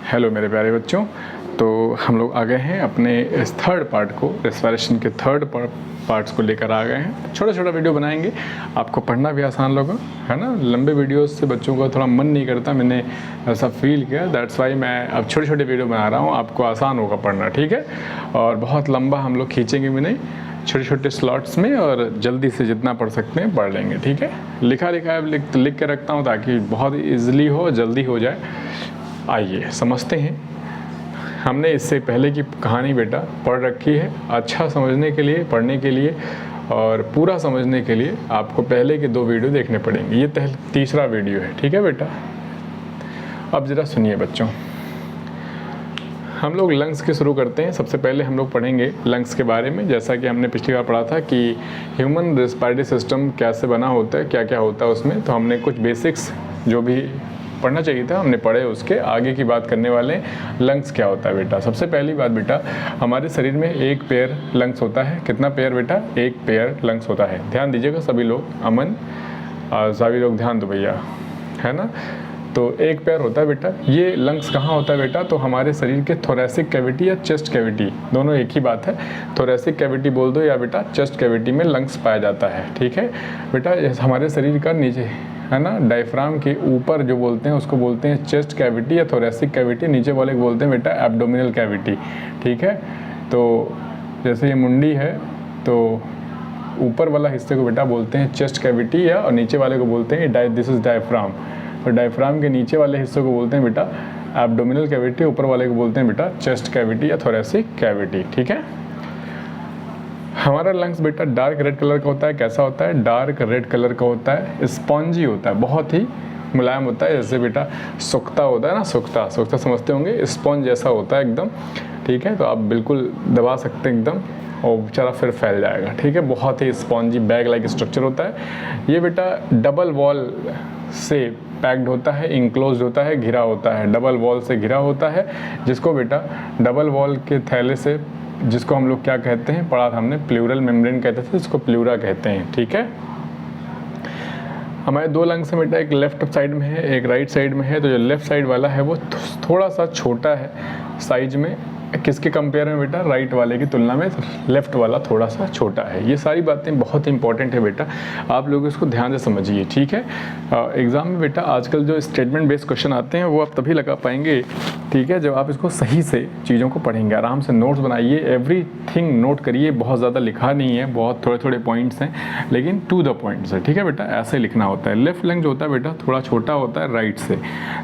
Hello मेरे प्यारे बच्चों। तो हम लोग आ गए हैं अपने इस थर्ड पार्ट को, रेस्पिरेशन के थर्ड पार्ट्स को लेकर आ गए हैं। छोटा छोटा वीडियो बनाएंगे, आपको पढ़ना भी आसान होगा, है ना। लंबे वीडियोस से बच्चों का थोड़ा मन नहीं करता, मैंने ऐसा फील किया, दैट्स वाई मैं अब छोटे छोटे वीडियो बना रहा हूँ, आपको आसान होगा पढ़ना, ठीक है। और बहुत लंबा हम लोग खींचेंगे भी नहीं, छोटे छोटे स्लॉट्स में, और जल्दी से जितना पढ़ सकते हैं पढ़ लेंगे, ठीक है। लिखा है लिख के रखता हूँ ताकि बहुत ईजिली हो, जल्दी हो जाए। आइए समझते हैं। हमने इससे पहले की कहानी बेटा पढ़ रखी है। अच्छा समझने के लिए, पढ़ने के लिए और पूरा समझने के लिए आपको पहले के 2 वीडियो देखने पड़ेंगे। ये तीसरा वीडियो है, ठीक है बेटा। अब ज़रा सुनिए बच्चों, हम लोग लंग्स के शुरू करते हैं। सबसे पहले हम लोग पढ़ेंगे लंग्स के बारे में। जैसा कि हमने पिछली बार पढ़ा था कि ह्यूमन रेस्पिरेटरी सिस्टम कैसे बना होता है, क्या क्या होता है उसमें, तो हमने कुछ बेसिक्स जो भी पढ़ना चाहिए था हमने पढ़े। उसके आगे की बात करने वाले हैं, लंग्स क्या होता है बेटा। सबसे पहली बात बेटा, हमारे शरीर में एक पेयर लंग्स होता है। कितना पेयर बेटा? एक पेयर लंग्स होता है। ध्यान दीजिएगा सभी लोग, अमन सभी लोग ध्यान दो भैया, है ना। तो एक पेयर होता है बेटा। ये लंग्स कहाँ होता है बेटा? तो हमारे शरीर के थोरेसिक कैविटी या चेस्ट कैविटी, दोनों एक ही बात है। थोरेसिक कैविटी बोल दो या बेटा चेस्ट कैविटी में लंग्स पाया जाता है, ठीक है बेटा। हमारे शरीर का नीचे, है ना, डायफ्राम के ऊपर जो बोलते हैं उसको बोलते हैं चेस्ट कैविटी या थोरेसिक कैविटी। नीचे वाले को बोलते हैं बेटा एब्डोमिनल कैविटी, ठीक है। तो जैसे ये मुंडी है तो ऊपर वाला हिस्से को बेटा बोलते हैं चेस्ट कैविटी, या और नीचे वाले को बोलते हैं दिस इज डायफ्राम। तो डायफ्राम के नीचे वाले हिस्से को बोलते हैं बेटा एब्डोमिनल कैविटी, ऊपर वाले को बोलते हैं बेटा चेस्ट कैविटी या थोरेसिक कैविटी, ठीक है। हमारा लंग्स बेटा डार्क रेड कलर का होता है। कैसा होता है? डार्क रेड कलर का होता है। स्पॉन्जी होता है, बहुत ही मुलायम होता है। जैसे बेटा सोख्ता होता है ना, सोख्ता समझते होंगे, स्पॉन्ज जैसा होता है एकदम, ठीक है। तो आप बिल्कुल दबा सकते हैं एकदम और बेचारा फिर फैल जाएगा, ठीक है। बहुत ही स्पॉन्जी बैग लाइक स्ट्रक्चर होता है। ये बेटा डबल वॉल से पैक्ड होता है, इंक्लोज होता है, घिरा होता है, डबल वॉल से घिरा होता है, जिसको बेटा डबल वॉल के थैले से, जिसको हम लोग क्या कहते हैं, पढ़ा था हमने, प्लूरल मेम्ब्रेन कहते थे, इसको प्लूरा कहते हैं, ठीक है। हमारे 2 लंग्स हैं बेटा, एक लेफ्ट साइड में है, एक राइट साइड में है। तो जो लेफ्ट साइड वाला है वो थोड़ा सा छोटा है साइज में। किसके कंपेयर में बेटा? राइट वाले की तुलना में लेफ्ट वाला थोड़ा सा छोटा है। ये सारी बातें बहुत इंपॉर्टेंट है बेटा, आप लोग इसको ध्यान से समझिए, ठीक है। एग्ज़ाम में बेटा आजकल जो स्टेटमेंट बेस्ड क्वेश्चन आते हैं वो आप तभी लगा पाएंगे, ठीक है, जब आप इसको सही से चीज़ों को पढ़ेंगे। आराम से नोट्स बनाइए, एवरीथिंग नोट करिए। बहुत ज़्यादा लिखा नहीं है, बहुत थोड़े थोड़े पॉइंट्स हैं, लेकिन टू द पॉइंट्स है, ठीक है बेटा। ऐसे लिखना होता है। लेफ्ट लंग जो होता है बेटा थोड़ा छोटा होता है राइट से।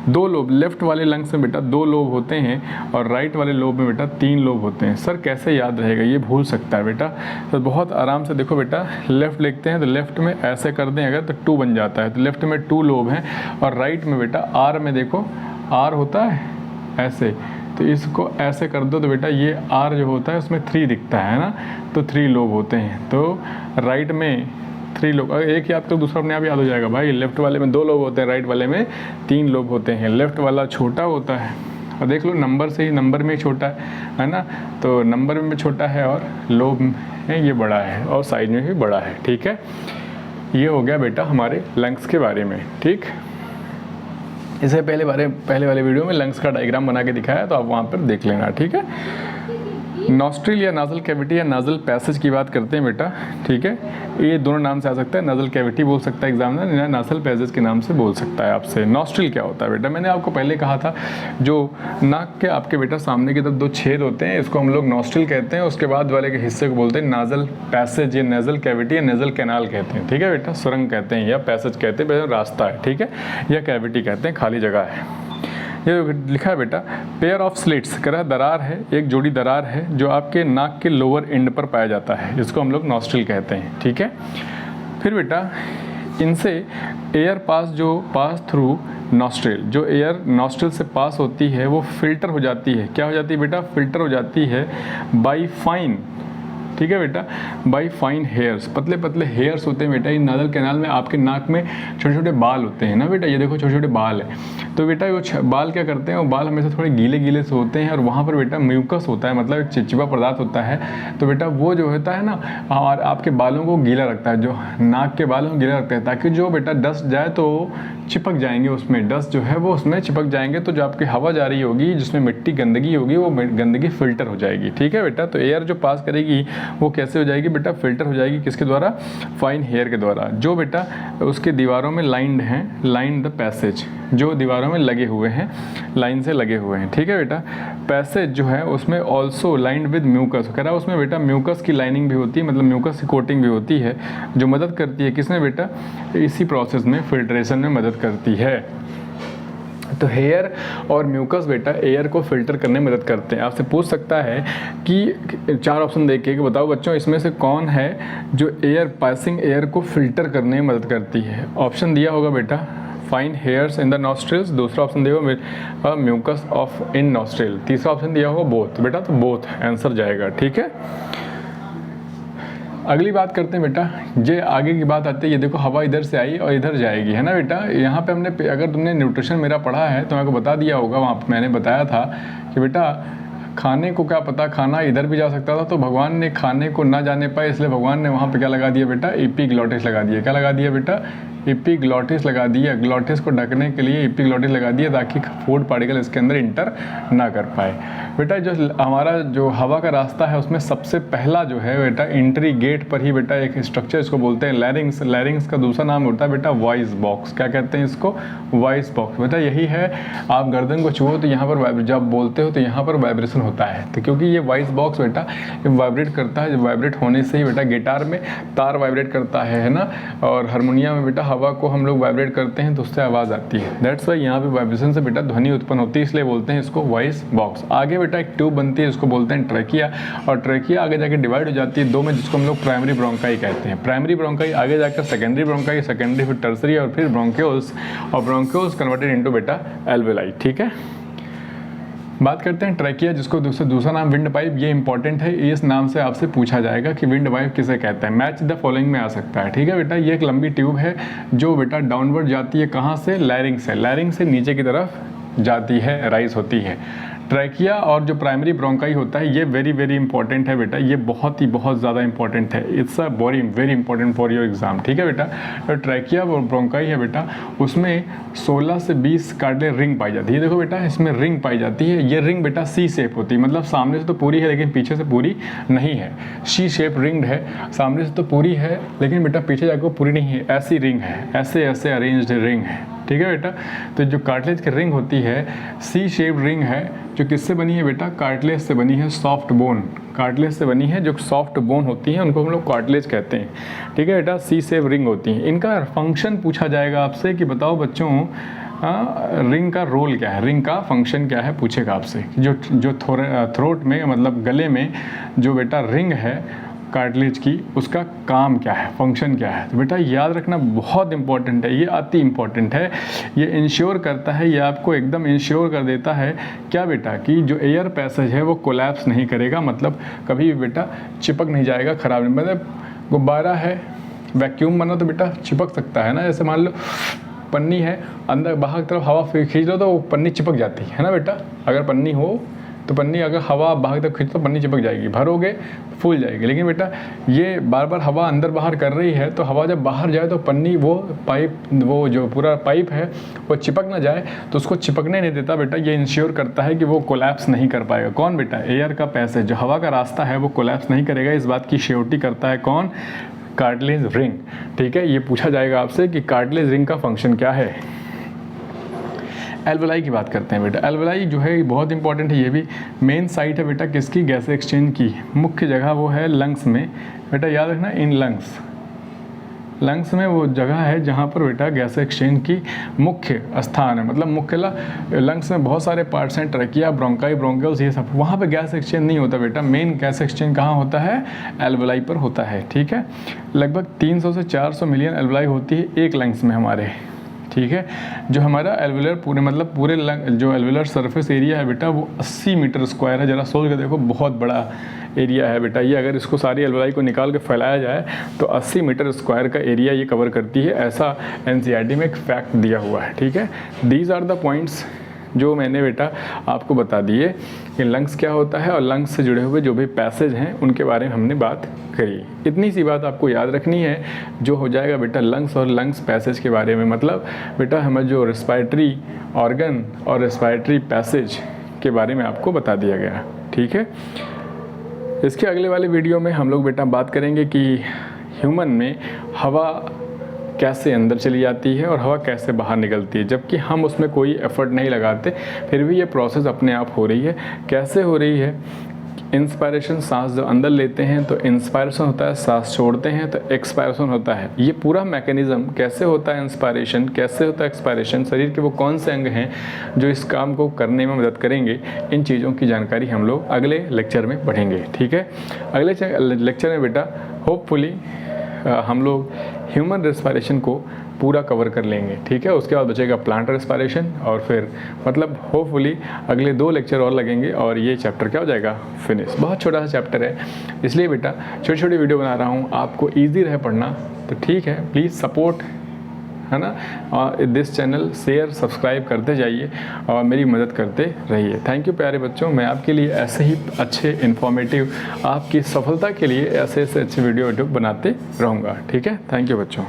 2 लोब, लेफ्ट वाले लंग्स में बेटा 2 लोब होते हैं और राइट वाले लोब में बेटा 3 लोब होते हैं। सर कैसे याद रहेगा, ये भूल सकता है बेटा। तो बहुत आराम से देखो बेटा, लेफ्ट लिखते हैं तो लेफ्ट में ऐसे कर दें अगर तो 2 बन जाता है। तो लेफ्ट में 2 लोब हैं और राइट में बेटा आर में देखो, आर होता है ऐसे, तो इसको ऐसे कर दो तो बेटा ये आर जो होता है उसमें 3 दिखता है ना, तो 3 लोब होते हैं। तो राइट में 3 लोब, एक याद तो दूसरा अपने आप याद हो जाएगा भाई। लेफ्ट वाले में 2 लोब होते हैं, राइट वाले में 3 लोब होते हैं। लेफ्ट वाला छोटा होता है, और देख लो नंबर से ही, नंबर में छोटा है ना, तो नंबर में छोटा है और लोब है ये बड़ा है और साइज में भी बड़ा है, ठीक है। ये हो गया बेटा हमारे लंग्स के बारे में, ठीक। इससे पहले वाले वीडियो में लंग्स का डायग्राम बना के दिखाया, तो आप वहाँ पर देख लेना, ठीक है। नॉस्ट्रिल या नाजल कैविटी या नाजल पैसेज की बात करते हैं बेटा, ठीक है। ये दोनों नाम से आ सकता है, नाजल कैविटी बोल सकता है एग्जामिनर, या नाजल पैसेज के नाम से बोल सकता है आपसे। नॉस्ट्रिल क्या होता है बेटा? मैंने आपको पहले कहा था, जो नाक के आपके बेटा सामने की तरफ 2 छेद होते हैं, इसको हम लोग नॉस्ट्रिल कहते हैं। उसके बाद वाले के हिस्से को बोलते हैं नाजल पैसेज या नाजल कैविटी या नाजल कैनाल कहते हैं, ठीक है बेटा। सुरंग कहते हैं या पैसेज कहते हैं, रास्ता है, ठीक है, या कैविटी कहते हैं, खाली जगह है। ये लिखा है बेटा पेयर ऑफ स्लिट्स, कह रहा है दरार है, एक जोड़ी दरार है जो आपके नाक के लोअर एंड पर पाया जाता है, इसको हम लोग नॉस्ट्रिल कहते हैं, ठीक है। फिर बेटा इनसे एयर पास थ्रू नॉस्ट्रिल, जो एयर नॉस्ट्रिल से पास होती है वो फिल्टर हो जाती है। क्या हो जाती है बेटा? फिल्टर हो जाती है बाई फाइन, ठीक है बेटा, बाई फाइन हेयर्स। पतले पतले हेयर्स होते हैं बेटा इन नाजल कैनाल में। आपके नाक में छोटे छोटे बाल होते हैं ना बेटा, ये देखो छोटे छोटे बाल है। तो बेटा वो बाल क्या करते हैं, वो बाल हमेशा थोड़े गीले गीले से होते हैं और वहाँ पर बेटा म्यूकस होता है, मतलब एक चिपचिपा पदार्थ होता है। तो बेटा वो जो होता है ना, और आपके बालों को गीला रखता है, जो नाक के बालों को गीला रखता है, ताकि जो बेटा डस्ट जाए तो चिपक जाएंगे, उसमें डस्ट जो है वो उसमें चिपक जाएंगे, तो जो आपकी हवा जा रही होगी जिसमें मिट्टी गंदगी होगी वो गंदगी फिल्टर हो जाएगी। ठीक है बेटा, तो एयर जो पास करेगी वो कैसे हो जाएगी बेटा, फिल्टर हो जाएगी, किसके द्वारा, फाइन हेयर के द्वारा, जो बेटा उसके दीवारों में लाइंड हैं, लाइन द पैसेज, जो दीवारों में लगे हुए हैं, लाइन से लगे हुए हैं। ठीक है बेटा, पैसेज जो है उसमें ऑल्सो लाइंड विद म्यूकस, कह रहा है उसमें बेटा म्यूकस की लाइनिंग भी होती है, मतलब म्यूकस की कोटिंग भी होती है, जो मदद करती है किसमें बेटा, इसी प्रोसेस में, फिल्ट्रेशन में मदद करती है। तो हेयर और म्यूकस बेटा एयर को फिल्टर करने में मदद करते हैं। आपसे पूछ सकता है कि 4 ऑप्शन देख के कि बताओ बच्चों इसमें से कौन है जो एयर पासिंग एयर को फिल्टर करने में मदद करती है। ऑप्शन दिया होगा बेटा fine hairs in the nostrils, दूसरा ऑप्शन दिया होगा म्यूकस ऑफ इन नॉस्ट्रिल, तीसरा ऑप्शन दिया होगा बोथ। बेटा तो बोथ आंसर जाएगा। ठीक है, अगली बात करते हैं बेटा, ये आगे की बात आती है, ये देखो हवा इधर से आई और इधर जाएगी, है ना बेटा। यहाँ पे हमने, अगर तुमने न्यूट्रिशन मेरा पढ़ा है तो मेरे को बता दिया होगा, वहाँ पे मैंने बताया था कि बेटा खाने को क्या पता, खाना इधर भी जा सकता था, तो भगवान ने खाने को ना जाने पाए, इसलिए भगवान ने वहाँ पे क्या लगा दिया बेटा, एपिग्लॉटिस लगा दिया। क्या लगा दिया बेटा, एपिग्लॉटिस लगा दिया। ग्लॉटिस को ढकने के लिए एपिग्लॉटिस लगा दिया ताकि फूड पार्टिकल इसके अंदर इंटर ना कर पाए। बेटा जो हमारा जो हवा का रास्ता है उसमें सबसे पहला जो है बेटा एंट्री गेट पर ही बेटा एक स्ट्रक्चर, इसको बोलते हैं लैरिंग्स। लैरिंग्स का दूसरा नाम होता है बेटा वॉइस बॉक्स। क्या कहते हैं इसको, वॉइस बॉक्स। बेटा यही है, आप गर्दन को छुओ तो यहाँ पर जब बोलते हो तो यहाँ पर वाइब्रेशन होता है, तो क्योंकि ये वॉइस बॉक्स बेटा वाइब्रेट करता है, जब वाइब्रेट होने से ही बेटा गिटार में तार वाइब्रेट करता है ना, और हारमोनियम में बेटा हवा को हम लोग वाइब्रेट करते हैं तो उससे आवाज़ आती है। दैट्स वाई यहाँ पे वाइब्रेशन से बेटा ध्वनि उत्पन्न होती है, इसलिए बोलते हैं इसको वॉइस बॉक्स। आगे बेटा एक ट्यूब बनती है, इसको बोलते हैं ट्रैकिया, और ट्रैकिया आगे जाके डिवाइड हो जाती है 2 में, जिसको हम लोग प्राइमरी ब्रोंकाई कहते हैं। प्राइमरी ब्रोंकाई आगे जाकर सेकेंडरी ब्रोंकाई, सेकेंडरी फिर टर्सरी और फिर ब्रोंकियोल्स, और ब्रोंकियोल्स कन्वर्टेड इनटू बेटा एल्वेलाई। ठीक है, बात करते हैं ट्रैकिया, जिसको दूसरा नाम विंड पाइप। ये इंपॉर्टेंट है, इस नाम से आपसे पूछा जाएगा कि विंड पाइप किसे कहते हैं। मैच द फॉलोइंग में आ सकता है। ठीक है बेटा, ये एक लंबी ट्यूब है जो बेटा डाउनवर्ड जाती है, कहाँ से, लैरिंग से, लैरिंग से नीचे की तरफ जाती है, राइज होती है। ट्रैकिया और जो प्राइमरी ब्रोंकाई होता है ये वेरी वेरी इंपॉर्टेंट है बेटा, ये बहुत ज़्यादा इंपॉर्टेंट है। It's a very important for your exam. ठीक है बेटा, तो ट्रैकिया और ब्रोंकाई है बेटा, उसमें 16 से 20 कार्टिलेज रिंग पाई जाती है। देखो बेटा इसमें रिंग पाई जाती है, ये रिंग बेटा सी शेप होती है, मतलब सामने से तो पूरी है लेकिन पीछे से पूरी नहीं है। सी शेप रिंग्ड है, सामने से तो पूरी है लेकिन बेटा पीछे जाकर पूरी नहीं है, ऐसी रिंग है, ऐसे अरेंज्ड रिंग है। ठीक है बेटा, तो जो कार्टिलेज की रिंग होती है सी शेप रिंग है, जो किससे बनी है बेटा, कार्टिलेज से बनी है, सॉफ्ट बोन कार्टिलेज से बनी है, जो सॉफ्ट बोन होती है उनको हम लोग कार्टिलेज कहते हैं। ठीक है बेटा, सी शेप रिंग होती है। इनका फंक्शन पूछा जाएगा आपसे कि बताओ बच्चों रिंग का रोल क्या है, रिंग का फंक्शन क्या है, पूछेगा आपसे। जो थ्रोट में मतलब गले में जो बेटा रिंग है कार्टिलेज की, उसका काम क्या है, फंक्शन क्या है। तो बेटा याद रखना बहुत इंपॉर्टेंट है, ये अति इंपॉर्टेंट है। ये इंश्योर करता है, ये आपको एकदम इंश्योर कर देता है क्या बेटा, कि जो एयर पैसेज है वो कोलैप्स नहीं करेगा, मतलब कभी भी बेटा चिपक नहीं जाएगा, खराब नहीं। मतलब गुब्बारा है, वैक्यूम बना तो बेटा चिपक सकता है ना, जैसे मान लो पन्नी है, अंदर बाहर की तरफ हवा खींच लो तो वो पन्नी चिपक जाती है ना बेटा। अगर पन्नी हो तो पन्नी, अगर हवा बाहर तक खींचो तो पन्नी चिपक जाएगी, भरोगे फूल जाएगी। लेकिन बेटा ये बार बार हवा अंदर बाहर कर रही है, तो हवा जब बाहर जाए तो पन्नी वो पाइप, वो जो पूरा पाइप है वो चिपक ना जाए, तो उसको चिपकने नहीं देता बेटा। ये इंश्योर करता है कि वो कोलैप्स नहीं कर पाएगा। कौन बेटा, एयर का पैसेज, जो हवा का रास्ता है वो कोलैप्स नहीं करेगा, इस बात की श्योरिटी करता है कौन, कार्टिलेज रिंग। ठीक है, ये पूछा जाएगा आपसे कि कार्टिलेज रिंग का फंक्शन क्या है। एल्वेलाई की बात करते हैं बेटा। एल्वेलाई जो है बहुत इंपॉर्टेंट है, ये भी मेन साइट है बेटा किसकी, गैस एक्सचेंज की। मुख्य जगह वो है लंग्स में बेटा, याद रखना इन लंग्स, लंग्स में वो जगह है जहाँ पर बेटा गैस एक्सचेंज की मुख्य स्थान है, मतलब मुख्य लंग्स में बहुत सारे पार्ट्स हैं, ट्रैकिया, ब्रोंकाई, ब्रोंकियल्स, ये सब, वहाँ पे गैस एक्सचेंज नहीं होता बेटा। मेन गैस एक्सचेंज कहाँ होता है, एल्वेलाई पर होता है। ठीक है, लगभग 300 से 400 मिलियन एल्वेलाई होती है एक लंग्स में हमारे। ठीक है, जो हमारा एल्वेलर पूरे मतलब पूरे जो एल्वेलर सरफेस एरिया है बेटा वो 80 मीटर स्क्वायर है। ज़रा सोच के देखो, बहुत बड़ा एरिया है बेटा ये। अगर इसको सारी एल्वेलाई को निकाल के फैलाया जाए तो 80 मीटर स्क्वायर का एरिया ये कवर करती है, ऐसा एनसीईआरटी में एक फैक्ट दिया हुआ है। ठीक है, दीज आर द पॉइंट्स जो मैंने बेटा आपको बता दिए कि लंग्स क्या होता है और लंग्स से जुड़े हुए जो भी पैसेज हैं उनके बारे में हमने बात करी। इतनी सी बात आपको याद रखनी है, जो हो जाएगा बेटा लंग्स और लंग्स पैसेज के बारे में। मतलब बेटा हमें जो रेस्पिरेटरी ऑर्गन और रेस्पिरेटरी पैसेज के बारे में आपको बता दिया गया, ठीक है। इसके अगले वाले वीडियो में हम लोग बेटा बात करेंगे कि ह्यूमन में हवा कैसे अंदर चली जाती है और हवा कैसे बाहर निकलती है, जबकि हम उसमें कोई एफर्ट नहीं लगाते, फिर भी ये प्रोसेस अपने आप हो रही है। कैसे हो रही है? इंस्पायरेशन, सांस जब अंदर लेते हैं तो इंस्पायरेशन होता है, सांस छोड़ते हैं तो एक्सपायरेशन होता है। ये पूरा मैकेनिज़्म कैसे होता है, इंस्पायरेशन कैसे होता है, एक्सपायरेशन, शरीर के वो कौन से अंग हैं जो इस काम को करने में मदद करेंगे, इन चीज़ों की जानकारी हम लोग अगले लेक्चर में पढ़ेंगे, ठीक है। अगले लेक्चर में बेटा होपफुली हम लोग ह्यूमन रेस्पिरेशन को पूरा कवर कर लेंगे, ठीक है। उसके बाद बचेगा प्लांट रेस्पिरेशन और फिर मतलब होपफुली अगले 2 लेक्चर और लगेंगे और ये चैप्टर क्या हो जाएगा, फिनिश। बहुत छोटा सा चैप्टर है, इसलिए बेटा छोटी छोटी वीडियो बना रहा हूँ, आपको ईजी रहे पढ़ना, तो ठीक है। प्लीज़ सपोर्ट, है ना, और दिस चैनल शेयर सब्सक्राइब करते जाइए और मेरी मदद करते रहिए। थैंक यू प्यारे बच्चों, मैं आपके लिए ऐसे ही अच्छे इन्फॉर्मेटिव, आपकी सफलता के लिए ऐसे अच्छे वीडियो बनाते रहूँगा, ठीक है। थैंक यू बच्चों।